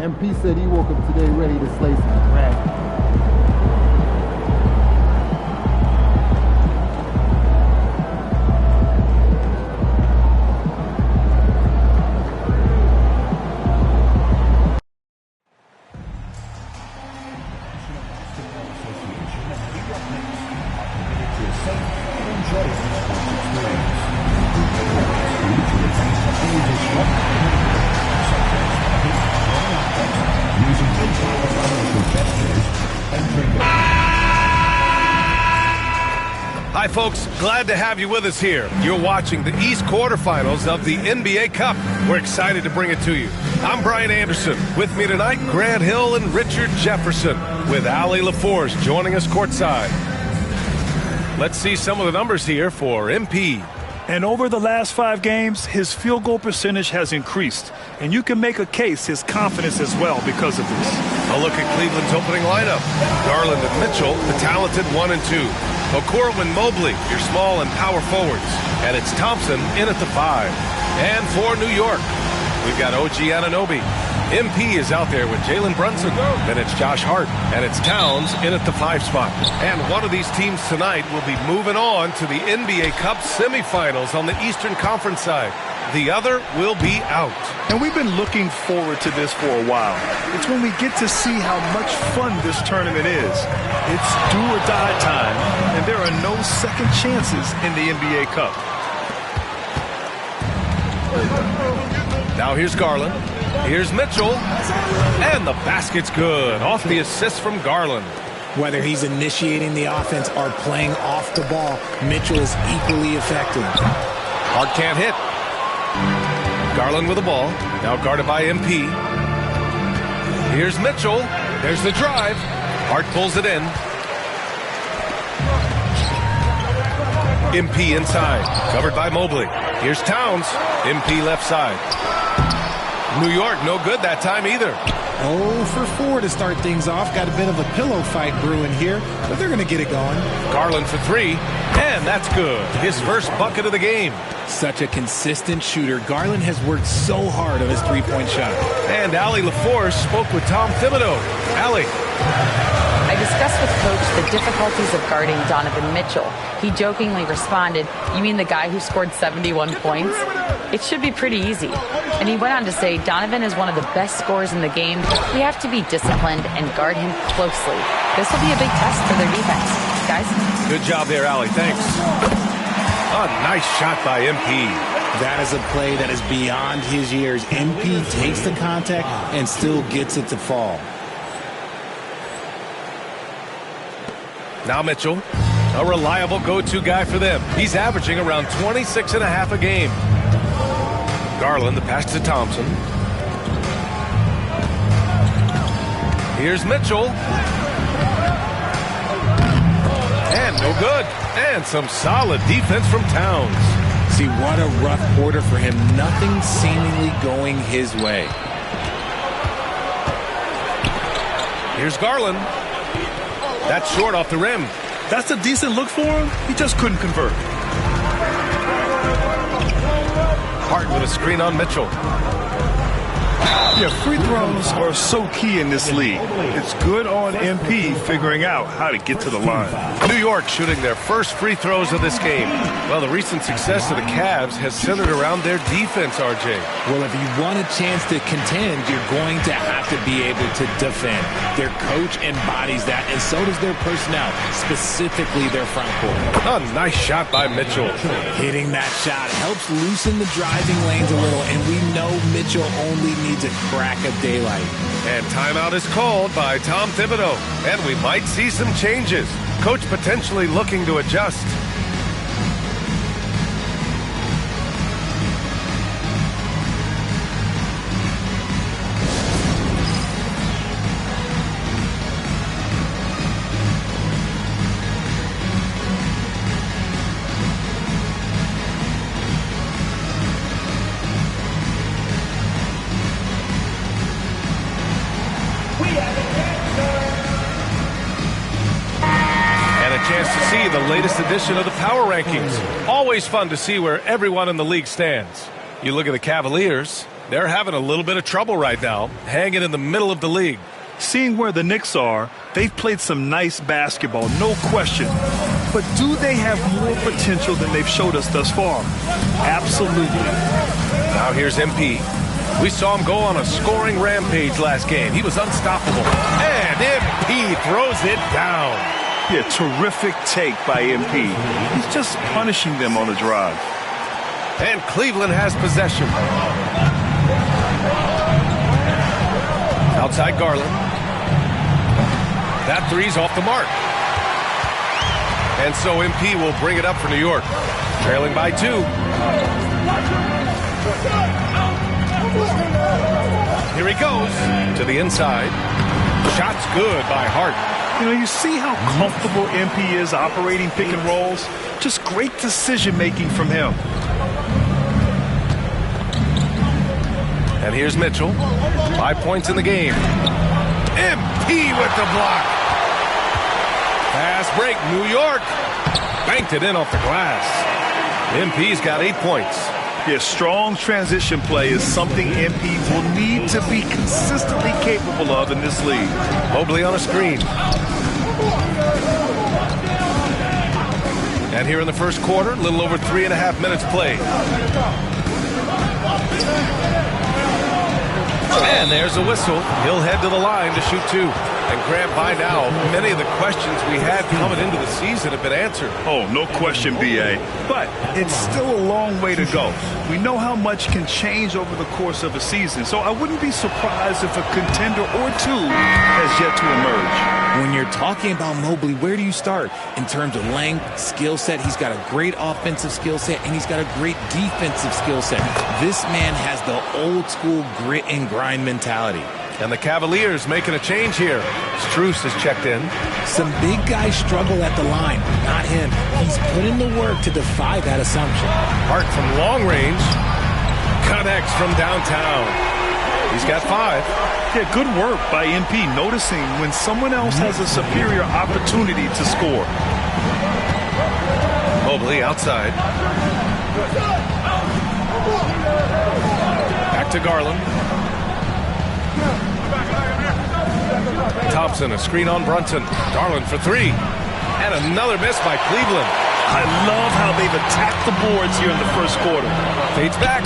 MP said he woke up today ready to slay some dragons. Hi folks, glad to have you with us here. You're watching the East quarterfinals of the NBA Cup. We're excited to bring it to you. I'm Brian Anderson. With me tonight, Grant Hill and Richard Jefferson, with Allie LaForce joining us courtside. Let's see some of the numbers here for MP. And over the last 5 games, his field goal percentage has increased. And you can make a case his confidence as well because of this. A look at Cleveland's opening lineup. Garland and Mitchell, the talented 1 and 2. Okoro and Mobley, your small and power forwards. And it's Thompson in at the 5. And for New York, we've got OG Anunoby. MP is out there with Jalen Brunson. Then it's Josh Hart. And it's Towns in at the 5 spot. And one of these teams tonight will be moving on to the NBA Cup semifinals on the Eastern Conference side. The other will be out. And we've been looking forward to this for a while. It's when we get to see how much fun this tournament is. It's do or die time, and there are no second chances in the NBA Cup. Now here's Garland. Here's Mitchell. And the basket's good. Off the assist from Garland. Whether he's initiating the offense or playing off the ball, Mitchell is equally effective. Hart can't hit. Garland with the ball. Now guarded by MP. Here's Mitchell. There's the drive. Hart pulls it in. MP inside. Covered by Mobley. Here's Towns. MP left side. New York, no good that time either. 0 for 4 to start things off. Got a bit of a pillow fight brewing here, but they're going to get it going. Garland for 3, and that's good. His first bucket of the game. Such a consistent shooter. Garland has worked so hard on his three-point shot. And Allie LaForce spoke with Tom Thibodeau. Allie. I discussed with Coach the difficulties of guarding Donovan Mitchell. He jokingly responded, "You mean the guy who scored 71 points? It should be pretty easy." And he went on to say, "Donovan is one of the best scorers in the game. We have to be disciplined and guard him closely. This will be a big test for their defense." Guys? Good job there, Allie. Thanks. A nice shot by MP. That is a play that is beyond his years. MP takes the contact and still gets it to fall. Now Mitchell, a reliable go-to guy for them. He's averaging around 26.5 a game. Garland, the pass to Thompson. Here's Mitchell. And no good. And some solid defense from Towns. See, what a rough quarter for him. Nothing seemingly going his way. Here's Garland. That's short off the rim. That's a decent look for him. He just couldn't convert. Hart with a screen on Mitchell. Yeah, free throws are so key in this league. It's good on MP figuring out how to get to the line. New York shooting their first free throws of this game. Well, the recent success of the Cavs has centered around their defense, RJ. Well, if you want a chance to contend, you're going to have to be able to defend. Their coach embodies that, and so does their personnel, specifically their front court. A nice shot by Mitchell. Hitting that shot helps loosen the driving lanes a little, and we know Mitchell only needs a crack of daylight. And timeout is called by Tom Thibodeau. And we might see some changes. Coach potentially looking to adjust. Chance to see the latest edition of the Power Rankings. Always fun to see where everyone in the league stands. You look at the Cavaliers, They're having a little bit of trouble right now, hanging in the middle of the league. Seeing where the Knicks are, they've played some nice basketball, no question. But do they have more potential than they've showed us thus far? Absolutely. Now here's MP. We saw him go on a scoring rampage last game. He was unstoppable. And MP throws it down. Yeah, terrific take by MP. He's just punishing them on the drive. And Cleveland has possession. Outside Garland. That three's off the mark. And so MP will bring it up for New York. Trailing by 2. Here he goes to the inside. Shot's good by Hart. You know, you see how comfortable MP is operating pick and rolls? Just great decision-making from him. And here's Mitchell. 5 points in the game. MP with the block. Fast break, New York. Banked it in off the glass. MP's got 8 points. Yeah, strong transition play is something MP will need to be consistently capable of in this league. Mobley on a screen. And here in the first quarter, a little over 3.5 minutes played. And there's a whistle. He'll head to the line to shoot 2. And Grant, by now, many of the questions we had coming into the season have been answered. Oh, no question, B.A. But it's still a long way to go. We know how much can change over the course of a season, so I wouldn't be surprised if a contender or 2 has yet to emerge. When you're talking about Mobley, where do you start? In terms of length, skill set, he's got a great offensive skill set, and he's got a great defensive skill set. This man has the old school grit and grind mentality. And the Cavaliers making a change here. Strus has checked in. Some big guys struggle at the line. Not him. He's put in the work to defy that assumption. Hart from long range. Connects from downtown. He's got 5. Yeah, good work by MP, noticing when someone else has a superior opportunity to score. Mobley outside. Back to Garland. Thompson, a screen on Brunson. Garland for 3. And another miss by Cleveland. I love how they've attacked the boards here in the first quarter. Fades back.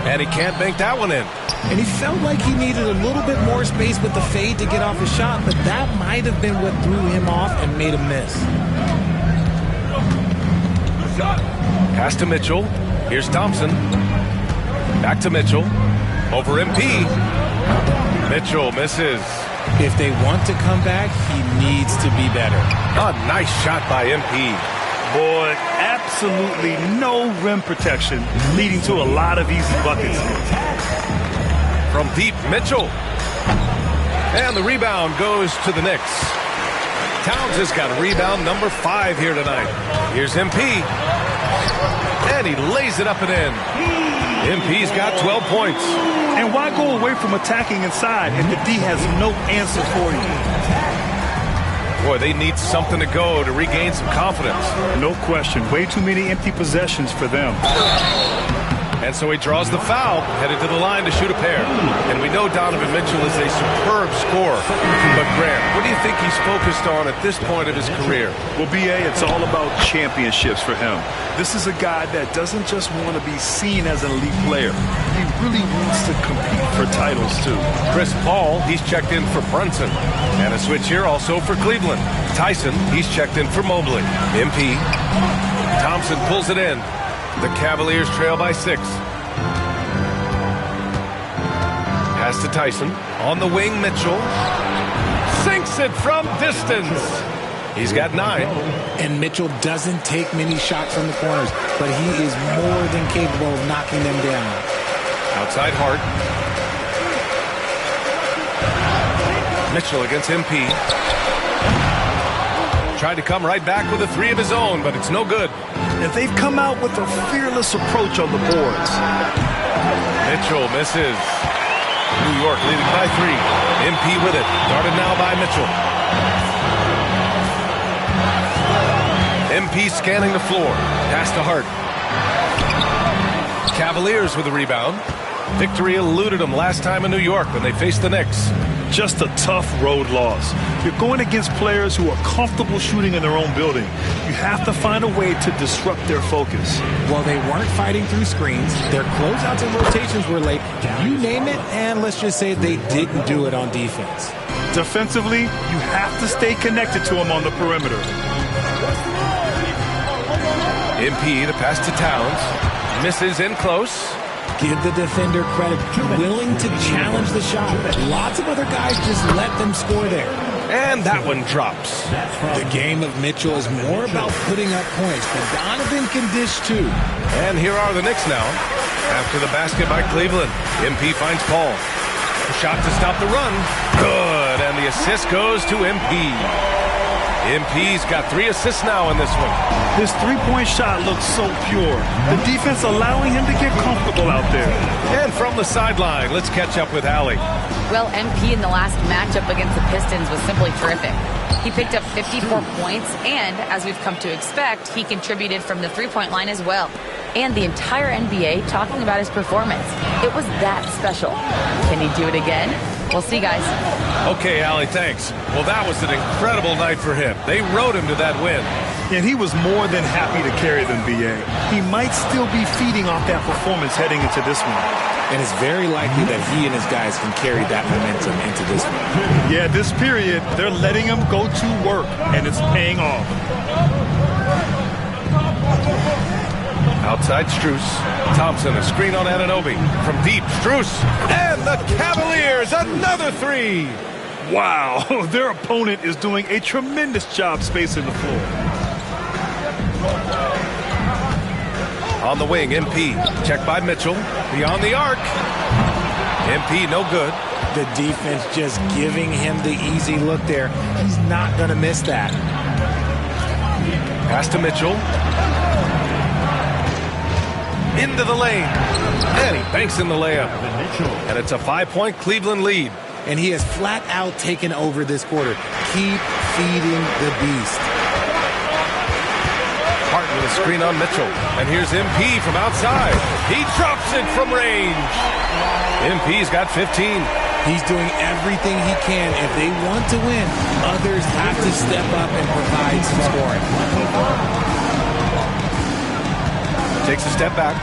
And he can't bank that one in. And he felt like he needed a little bit more space with the fade to get off his shot, but that might have been what threw him off and made him miss. Pass to Mitchell. Here's Thompson. Back to Mitchell. Over MP. Mitchell misses. If they want to come back, he needs to be better. A nice shot by MP. Boy, absolutely no rim protection, leading to a lot of easy buckets. From deep, Mitchell. And the rebound goes to the Knicks. Towns has got rebound number 5 here tonight. Here's MP. And he lays it up and in. MP's got 12 points. And why go away from attacking inside if the D has no answer for you? Boy, they need something to go to regain some confidence. No question. Way too many empty possessions for them. And so he draws the foul, headed to the line to shoot a pair. And we know Donovan Mitchell is a superb scorer. But Grant, what do you think he's focused on at this point of his career? Well, B.A., it's all about championships for him. This is a guy that doesn't just want to be seen as an elite player. He really wants to compete for titles, too. Chris Paul, he's checked in for Brunson. And a switch here also for Cleveland. Tyson, he's checked in for Mobley. MP. Thompson pulls it in. The Cavaliers trail by 6. Pass to Tyson. On the wing, Mitchell. Sinks it from distance. He's got 9. And Mitchell doesn't take many shots from the corners, but he is more than capable of knocking them down. Outside Hart. Mitchell against MP. Tried to come right back with a 3 of his own, but it's no good. And they've come out with a fearless approach on the boards. Mitchell misses. New York leading by 3. MP with it. Guarded now by Mitchell. MP scanning the floor. Pass to Hart. Cavaliers with the rebound. Victory eluded them last time in New York when they faced the Knicks. Just a tough road loss. You're going against players who are comfortable shooting in their own building. You have to find a way to disrupt their focus. Well, they weren't fighting through screens. Their closeouts and rotations were late. You name it, and let's just say they didn't do it on defense. Defensively, you have to stay connected to him on the perimeter. MP, the pass to Towns. Misses in close. Give the defender credit. Willing to challenge the shot. Lots of other guys just let them score there. And that one drops. The game of Mitchell is more about putting up points, but Donovan can dish too. And here are the Knicks now. After the basket by Cleveland, MP finds Paul. A shot to stop the run. Good. And the assist goes to MP. MP's got 3 assists now in this one. His three-point shot looks so pure. The defense allowing him to get comfortable out there. And from the sideline, let's catch up with Allie. Well, MP in the last matchup against the Pistons was simply terrific. He picked up 54 points, and as we've come to expect, he contributed from the three-point line as well. And the entire NBA talking about his performance. It was that special. Can he do it again? We'll see, guys. Okay, Allie, thanks. Well, that was an incredible night for him. They rode him to that win. And he was more than happy to carry them, B.A. He might still be feeding off that performance heading into this one. And it's very likely that he and his guys can carry that momentum into this one. Yeah, this period, they're letting him go to work, and it's paying off. Outside Strus. Thompson, a screen on Anunoby. From deep, Strus. And the Cavaliers, another 3. Wow, their opponent is doing a tremendous job spacing the floor. On the wing, MP. Checked by Mitchell. Beyond the arc. MP, no good. The defense just giving him the easy look there. He's not going to miss that. Pass to Mitchell. Into the lane. And he banks in the layup. And it's a 5-point Cleveland lead. And he has flat out taken over this quarter. Keep feeding the beast. Hart with a screen on Mitchell. And here's MP from outside. He drops it from range. MP's got 15. He's doing everything he can. If they want to win, others have to step up and provide some scoring. Takes a step back.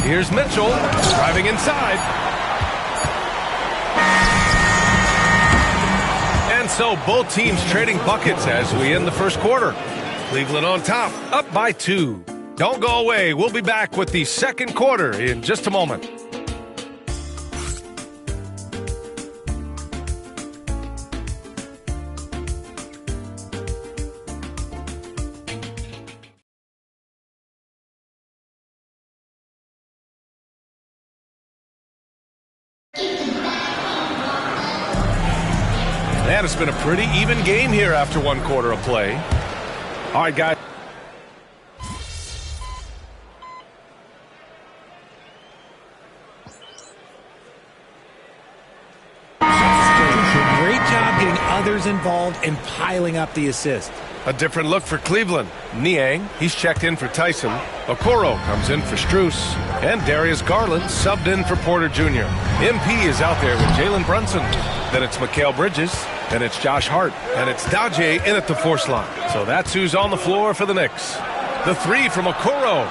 Here's Mitchell driving inside. And so both teams trading buckets as we end the first quarter. Cleveland on top, up by 2. Don't go away. We'll be back with the second quarter in just a moment. And it's been a pretty even game here after one quarter of play. All right, guys. Great job getting others involved and piling up the assist. A different look for Cleveland. Niang, he's checked in for Tyson. Okoro comes in for Strus. And Darius Garland subbed in for Porter Jr. MP is out there with Jalen Brunson. Then it's Mikal Bridges. Then it's Josh Hart. And it's Daje in at the 4 slot. So that's who's on the floor for the Knicks. The 3 from Okoro.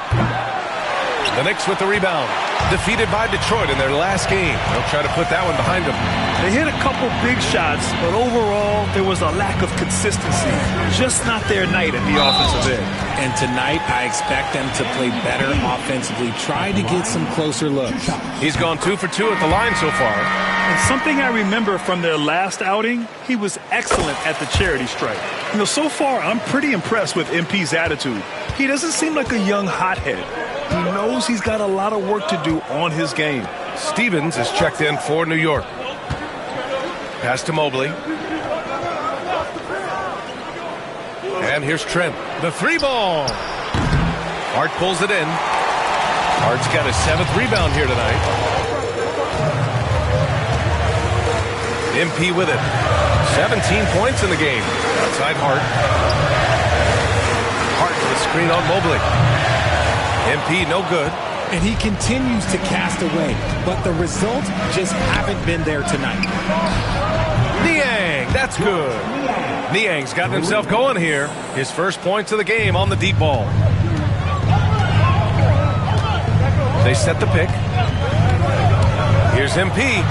The Knicks with the rebound. Defeated by Detroit in their last game. They'll try to put that one behind them. They hit a couple big shots, but overall, there was a lack of consistency. Just not their night at the offensive end. And tonight, I expect them to play better offensively. Try to get some closer looks. He's gone 2 for 2 at the line so far. And something I remember from their last outing, he was excellent at the charity stripe. You know, so far, I'm pretty impressed with MP's attitude. He doesn't seem like a young hothead. He knows he's got a lot of work to do on his game. Stevens is checked in for New York. Pass to Mobley. And here's Trent. The 3 ball. Hart pulls it in. Hart's got his 7th rebound here tonight. MP with it. 17 points in the game. Outside Hart. Hart with a screen on Mobley. MP no good. And he continues to cast away, but the results just haven't been there tonight. Niang, that's good. Niang's gotten himself going here. His first points of the game on the deep ball. They set the pick. Here's MP.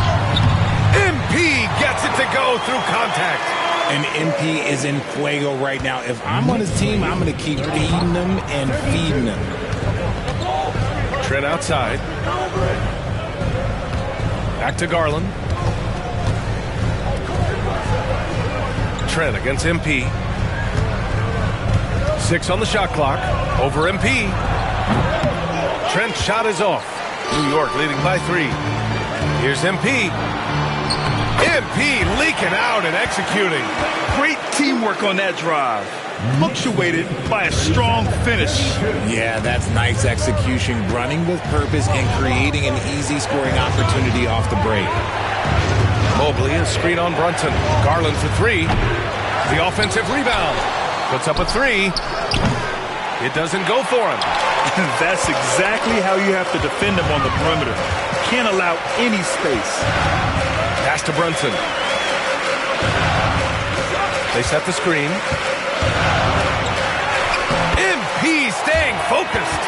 MP gets it to go through contact. And MP is in fuego right now. If I'm on his team, I'm going to keep feeding him and feeding him. Trent outside. Back to Garland. Trent against MP. 6 on the shot clock. Over MP. Trent's shot is off. New York leading by 3. Here's MP. MP leaking out and executing. Great teamwork on that drive. Punctuated by a strong finish. Yeah, that's nice execution. Running with purpose and creating an easy scoring opportunity off the break. Mobley, a screen on Brunson. Garland for 3. The offensive rebound. Puts up a 3. It doesn't go for him. That's exactly how you have to defend him on the perimeter. Can't allow any space. Pass to Brunson. They set the screen. MP staying focused.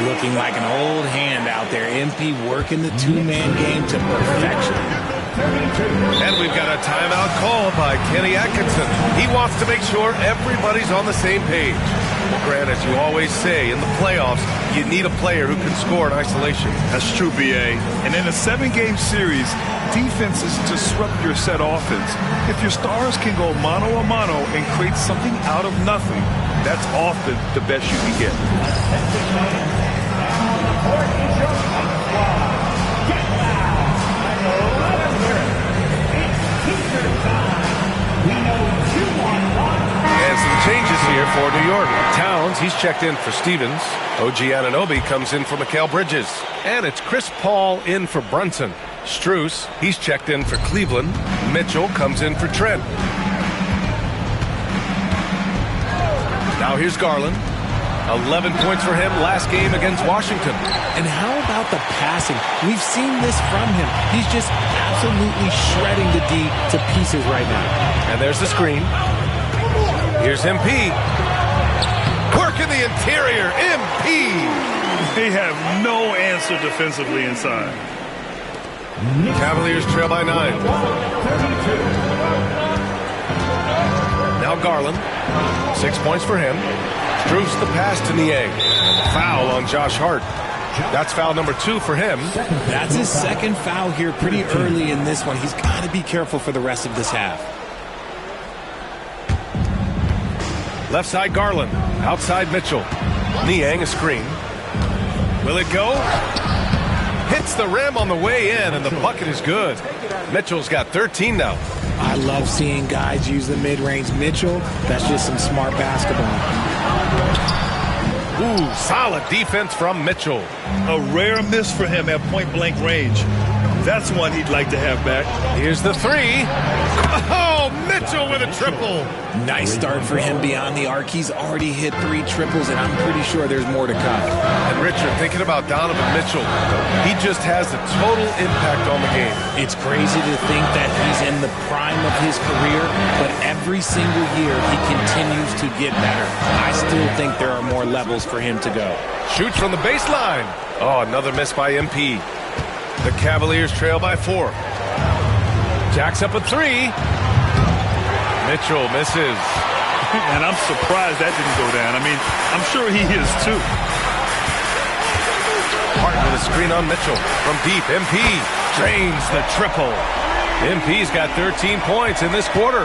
Looking like an old hand out there. MP working the two-man game to perfection. And we've got a timeout call by Kenny Atkinson. He wants to make sure everybody's on the same page. Grant, as you always say, in the playoffs, you need a player who can score in isolation. That's true, B.A. And in a 7-game series, defense is disrupt your set offense. If your stars can go mano-a-mano and create something out of nothing, that's often the best you can get. And some changes here for New York. Towns, he's checked in for Stevens. OG Anunoby comes in for Mikal Bridges. And it's Chris Paul in for Brunson. Strus, he's checked in for Cleveland. Mitchell comes in for Trent. Now here's Garland. 11 points for him last game against Washington. And how about the passing? We've seen this from him. He's just absolutely shredding the D to pieces right now. And there's the screen. Here's MP. Work in the interior. MP. They have no answer defensively inside. Cavaliers trail by 9. Now Garland. 6 points for him. Strus the pass to Niang. Foul on Josh Hart. That's foul number 2 for him. That's his second foul here pretty early in this one. He's got to be careful for the rest of this half. Left side Garland. Outside Mitchell. Niang a screen. Will it go? Hits the rim on the way in, and the bucket is good. Mitchell's got 13 now. I love seeing guys use the mid-range. Mitchell, that's just some smart basketball. Ooh, solid defense from Mitchell. A rare miss for him at point-blank range. That's one he'd like to have back. Here's the 3. Oh, Mitchell with a triple. Nice start for him beyond the arc. He's already hit 3 triples, and I'm pretty sure there's more to come. And Richard, thinking about Donovan Mitchell, he just has a total impact on the game. It's crazy to think that he's in the prime of his career, but every single year he continues to get better. I still think there are more levels for him to go. Shoots from the baseline. Oh, another miss by MP. The Cavaliers trail by 4. Jacks up a 3. Mitchell misses. And I'm surprised that didn't go down. I mean, I'm sure he is too. Hart with a screen on Mitchell. From deep, MP drains the triple. MP's got 13 points in this quarter.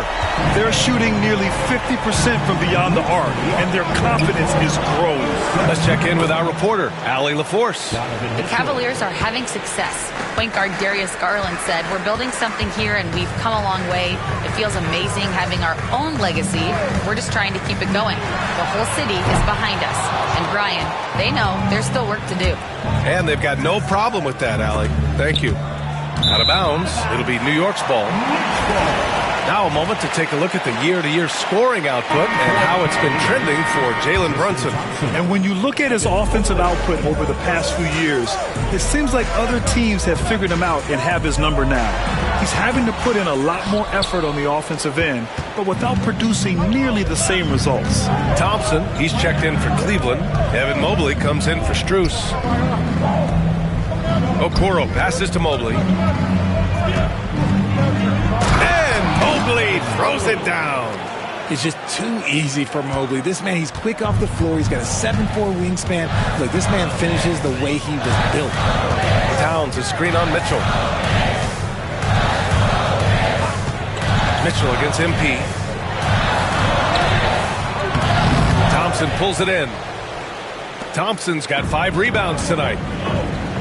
They're shooting nearly 50% from beyond the arc, and their confidence is growing. Let's check in with our reporter, Allie LaForce. The Cavaliers are having success. Point guard Darius Garland said, "We're building something here, and we've come a long way. It feels amazing having our own legacy. We're just trying to keep it going. The whole city is behind us. And Brian, they know there's still work to do." And they've got no problem with that, Allie. Thank you. Out of bounds, it'll be New York's ball. Now a moment to take a look at the year-to-year scoring output and how it's been trending for Jalen Brunson. And when you look at his offensive output over the past few years, it seems like other teams have figured him out and have his number now. He's having to put in a lot more effort on the offensive end, but without producing nearly the same results. Thompson, he's checked in for Cleveland. Evan Mobley comes in for Strus. Okoro passes to Mobley. Mobley throws it down. It's just too easy for Mobley. This man, he's quick off the floor. He's got a 7'4" wingspan. Look, this man finishes the way he was built. Towns, a screen on Mitchell. Mitchell against MP. Thompson pulls it in. Thompson's got 5 rebounds tonight.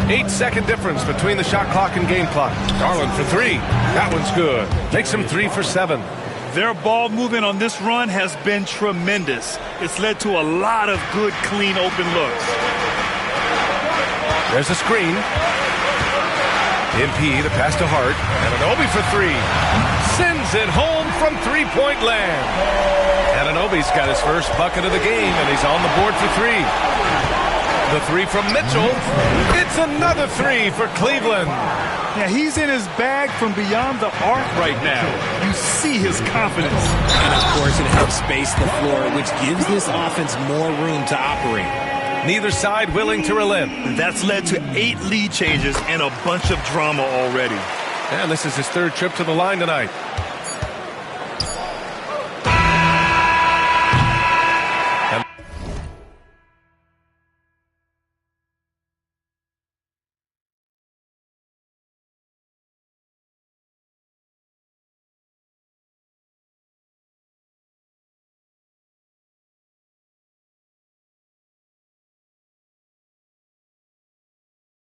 8-second difference between the shot clock and game clock. Garland for 3. That one's good. Makes him 3 for 7. Their ball movement on this run has been tremendous. It's led to a lot of good, clean, open looks. There's a screen. MP to pass to Hart. And Anunoby for 3. Sends it home from three-point land. And Anunoby's got his first bucket of the game, and he's on the board for 3. The 3 from Mitchell. It's another 3 for Cleveland. Yeah, he's in his bag from beyond the arc right now. You see his confidence. And, of course, it helps space the floor, which gives this offense more room to operate. Neither side willing to relent. That's led to 8 lead changes and a bunch of drama already. And this is his 3rd trip to the line tonight.